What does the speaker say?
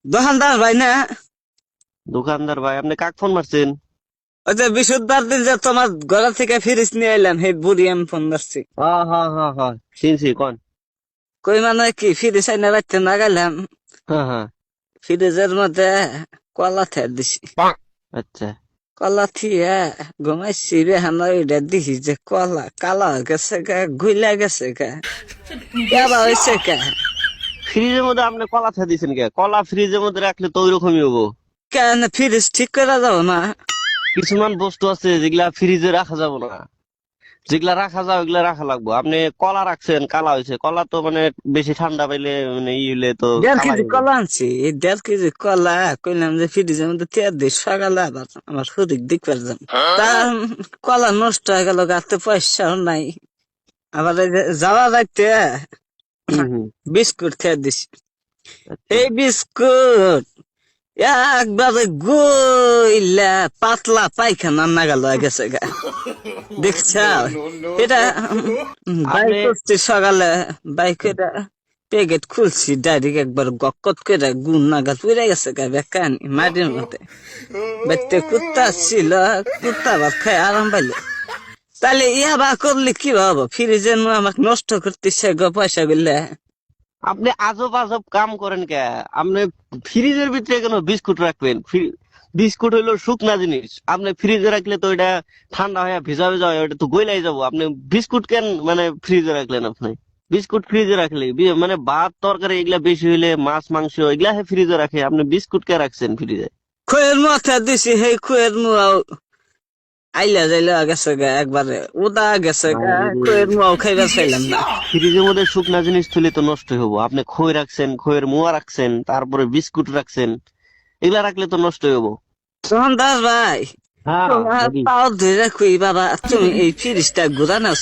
দোকানদার ভাই না? দোকানদার ভাই, আপনি কাক ফোন মারছেন? ওই যে বিশুদ্ধবার দিন যে তোমার ঘর থেকে ফিরিস নিয়ে এলাম, হে বুড়ি আমি ফোন ধরছি। হ্যাঁ হ্যাঁ হ্যাঁ হ্যাঁ, চিনছি, কোন? কই মানে কি ফিরিস আইনা রাখতে না গেলাম, হ্যাঁ হ্যাঁ। ফ্রিজের মধ্যে কলা থে দিছি। আচ্ছা। কলা থিয়া ঘুমাইছি রে হানো এটা দিছি যে কলা কালা হয়ে গেছে গা, গুইলা গেছে গা, কেবা হয়েছে গা। ফ্রিজের মধ্যে আপনি কলা থা দিয়েছেন কে? কলা ফ্রিজের মধ্যে রাখলে তো ওইরকমই হবো। কেন ফ্রিজ ঠিক করা যাবো না? কিছুমান বস্তু আছে যেগুলা ফ্রিজে রাখা যাবে না, যেগুলা রাখা যায় ওইগুলা রাখা লাগবে। আপনি কলা রাখছেন, কালা হয়েছে। কলা তো মানে বেশি ঠান্ডা পাইলে মানে ই হইলে তো 1.5 কেজি কালা হয়ে যায়। কলা আনছি, এই 1.5 কেজি কলা কইলাম যে ফ্রিজের মধ্যে তেল দিই, সকালে আবার আমার শরীর দেখবার যাম। তা কলা নষ্ট হয়ে গেল, গাতে পয়সাও নাই। আবার এই যে যাওয়া রাখতে হুম হুম। বিস্কুট খেয়ে দিছি। আচ্ছা। এই বিস্কুট একবারে গইলা পাতলা পায়খানা নাগাল হয়ে গেছে গা, দেখছ? এটা বাইক আপনি করছি সকালে, বাইক এটা প্যাকেট খুলছি, ডাইরেক্ট একবার গক্কত করে গুণ নাগাল পুড়ে গেছে গা, বেকানি মাটির মধ্যে। বাড়িতে কুত্তা ছিল, কুত্তা ভাত খাই আরাম পাইলে। তাহলে ইয়া বা করলে কি হবো? ফ্রিজের আমাকে নষ্ট করতেছে গো পয়সা গুলা। আপনি আজব আজব কাম করেন কে? আপনি ফ্রিজের ভিতরে কেন বিস্কুট রাখবেন? বিস্কুট হইলো শুকনা জিনিস, আপনি ফ্রিজে রাখলে তো এটা ঠান্ডা হয়ে ভিজা ভিজা হয়, ওটা তো গইলাই যাবো। আপনি বিস্কুট কেন মানে ফ্রিজে রাখলেন? আপনি বিস্কুট ফ্রিজে রাখলে মানে ভাত তরকারি এগুলা বেশি হইলে, মাছ মাংস এগুলা ফ্রিজে রাখে, আপনি বিস্কুট কে রাখছেন ফ্রিজে? খুয়ের মাথা দিছি, সেই খুয়ের মুয়াও আইলা যাইলা গেছে গা, একবারে উদা গেছে গা, খুয়ের মুয়াও খাইবার চাইলাম না। ফ্রিজের মধ্যে শুকনা জিনিস থুলে তো নষ্ট হবো। আপনি খই রাখছেন, খইয়ের মোয়া রাখছেন, তারপরে বিস্কুট রাখছেন, এগুলা রাখলে তো নষ্ট হবো। সন্দাস ভাই, হ্যাঁ। তোমার পাও ধরে খুই বাবা, তুমি এই ফ্রিজটা ঘুরানো